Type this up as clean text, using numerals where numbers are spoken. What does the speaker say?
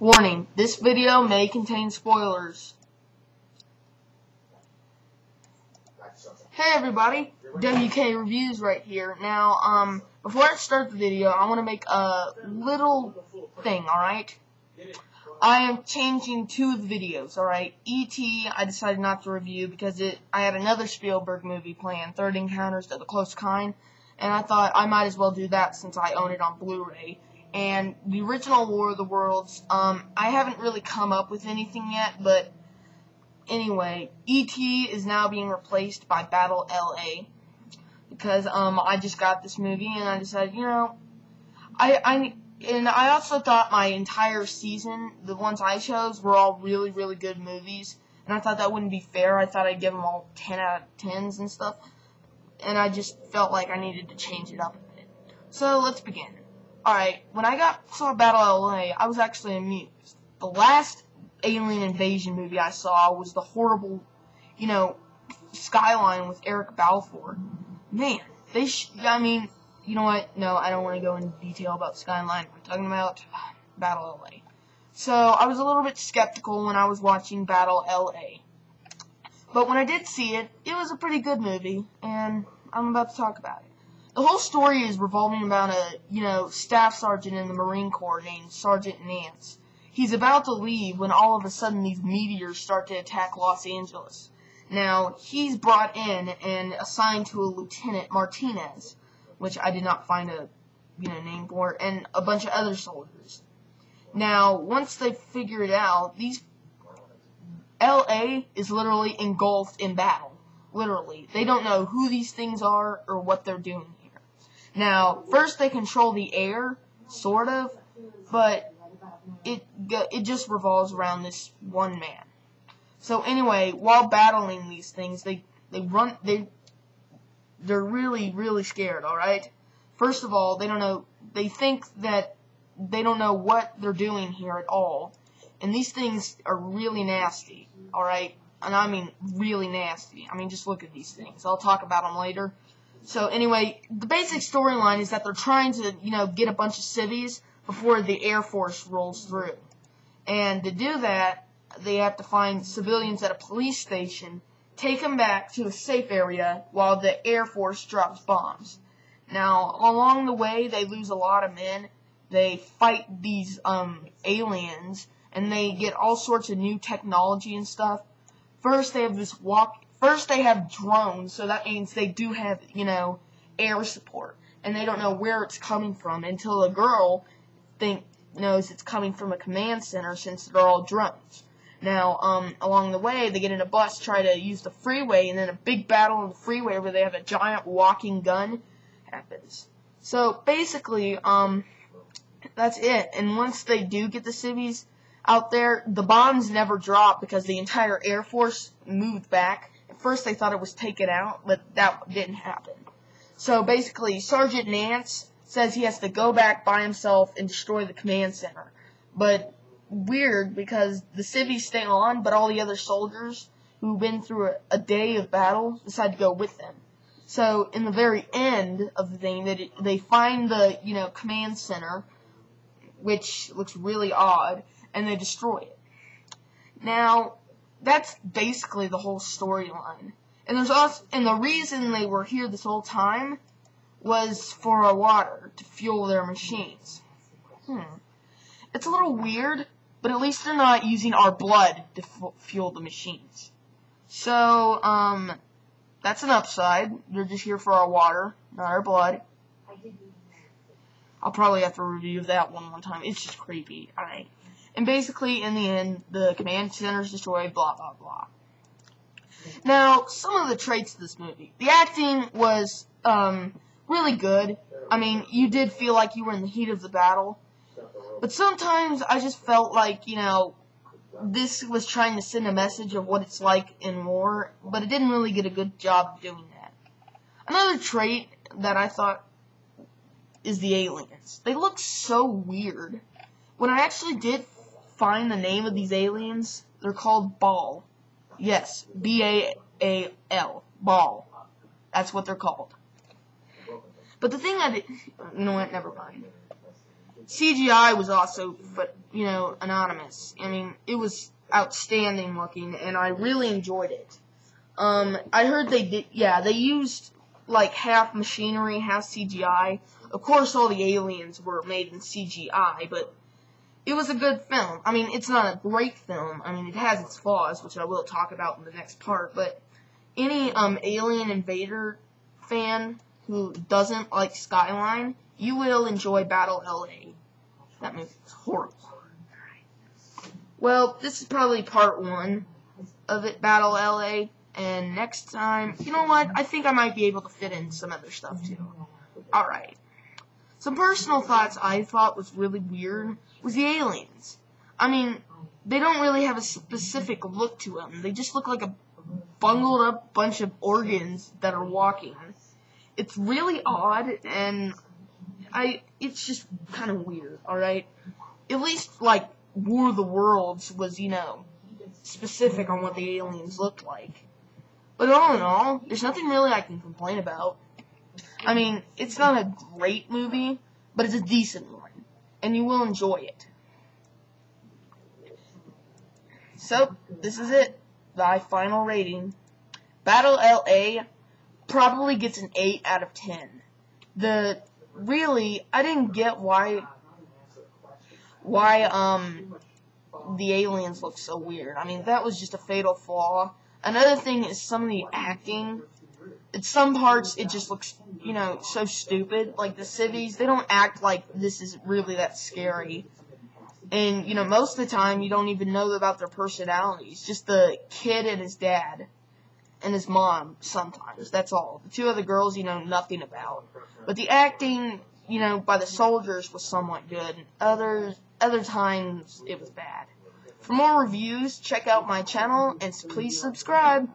Warning, this video may contain spoilers. Hey everybody, WK Reviews right here. Now, before I start the video, I want to make a little thing, alright? I am changing two of the videos, alright? E.T. I decided not to review because I had another Spielberg movie planned, Third Encounters of the Close Kind, and I thought I might as well do that since I own it on Blu-ray. And the original War of the Worlds, I haven't really come up with anything yet, but anyway, E.T. is now being replaced by Battle L.A. because I just got this movie and I decided, you know, I also thought my entire season, the ones I chose, were all really, really good movies, and I thought that wouldn't be fair. I thought I'd give them all 10 out of 10s and stuff, and I just felt like I needed to change it up a bit. So let's begin. Alright, when I saw Battle L.A., I was actually amused. The last alien invasion movie I saw was the horrible, you know, Skyline with Eric Balfour. Man, I mean, you know what? No, I don't want to go into detail about Skyline. We're talking about Battle L.A. So, I was a little bit skeptical when I was watching Battle L.A. But when I did see it, it was a pretty good movie, and I'm about to talk about it. The whole story is revolving about a, you know, staff sergeant in the Marine Corps named Sergeant Nance. He's about to leave when all of a sudden these meteors start to attack Los Angeles. Now, he's brought in and assigned to a Lieutenant Martinez, which I did not find a, you know, name for, and a bunch of other soldiers. Now, once they figure it out, L.A. is literally engulfed in battle. Literally. They don't know who these things are or what they're doing here. Now, first they control the air, sort of, but it just revolves around this one man. So anyway, while battling these things, they're really, really scared, alright? First of all, they think that they don't know what they're doing here at all, and these things are really nasty, alright? And I mean really nasty. I mean, just look at these things. I'll talk about them later. So anyway, the basic storyline is that they're trying to, you know, get a bunch of civvies before the Air Force rolls through. And to do that, they have to find civilians at a police station, take them back to a safe area while the Air Force drops bombs. Now, along the way, they lose a lot of men. They fight these aliens, and they get all sorts of new technology and stuff. First, they have drones, so that means they do have, you know, air support, and they don't know where it's coming from until a girl knows it's coming from a command center since they're all drones. Now, along the way, they get in a bus, try to use the freeway, and then a big battle on the freeway where they have a giant walking gun happens. So, basically, that's it. And once they do get the civvies out there, the bombs never drop because the entire Air Force moved back. At first they thought it was taken out, but that didn't happen. So basically, Sergeant Nance says he has to go back by himself and destroy the command center. But weird, because the civvies stay on, but all the other soldiers who've been through a day of battle decide to go with them. So in the very end of the thing, they find the, you know, command center, which looks really odd, and they destroy it. Now, that's basically the whole storyline. And the reason they were here this whole time was for our water to fuel their machines. It's a little weird, but at least they're not using our blood to fuel the machines. So, that's an upside. They're just here for our water, not our blood. I'll probably have to review that one more time. It's just creepy. Alright. And basically, in the end, the command center is destroyed, blah, blah, blah. Now, some of the traits of this movie. The acting was, really good. I mean, you did feel like you were in the heat of the battle. But sometimes I just felt like, you know, this was trying to send a message of what it's like in war, but it didn't really get a good job of doing that. Another trait that I thought is the aliens. They look so weird. When I actually did find the name of these aliens, they're called Baal. Yes, B-A-A-L. Baal. That's what they're called. But the thing you know what, never mind. CGI was also, anonymous. I mean, it was outstanding looking, and I really enjoyed it. I heard they used like half machinery, half CGI. Of course, all the aliens were made in CGI, but it was a good film. I mean, it's not a great film. I mean, it has its flaws, which I will talk about in the next part, but any Alien Invader fan who doesn't like Skyline, you will enjoy Battle LA. That movie was horrible. Well, this is probably part 1 of it, Battle LA, and next time, you know what, I think I might be able to fit in some other stuff too. Alright. Some personal thoughts I thought was really weird was the aliens. I mean, they don't really have a specific look to them. They just look like a bungled up bunch of organs that are walking. It's really odd, and it's just kind of weird, alright? At least, like, War of the Worlds was, specific on what the aliens looked like. But all in all, there's nothing really I can complain about. I mean, it's not a great movie, but it's a decent one, and you will enjoy it. So, this is it. My final rating. Battle LA probably gets an 8 out of 10. I didn't get why the aliens look so weird. I mean, that was just a fatal flaw. Another thing is some of the acting. At some parts, it just looks, so stupid. Like, the civvies, they don't act like this is really that scary. And, most of the time, you don't even know about their personalities. Just the kid and his dad. And his mom, sometimes. That's all. The 2 other girls, you know nothing about. But the acting, by the soldiers was somewhat good. Other times, it was bad. For more reviews, check out my channel, and please subscribe.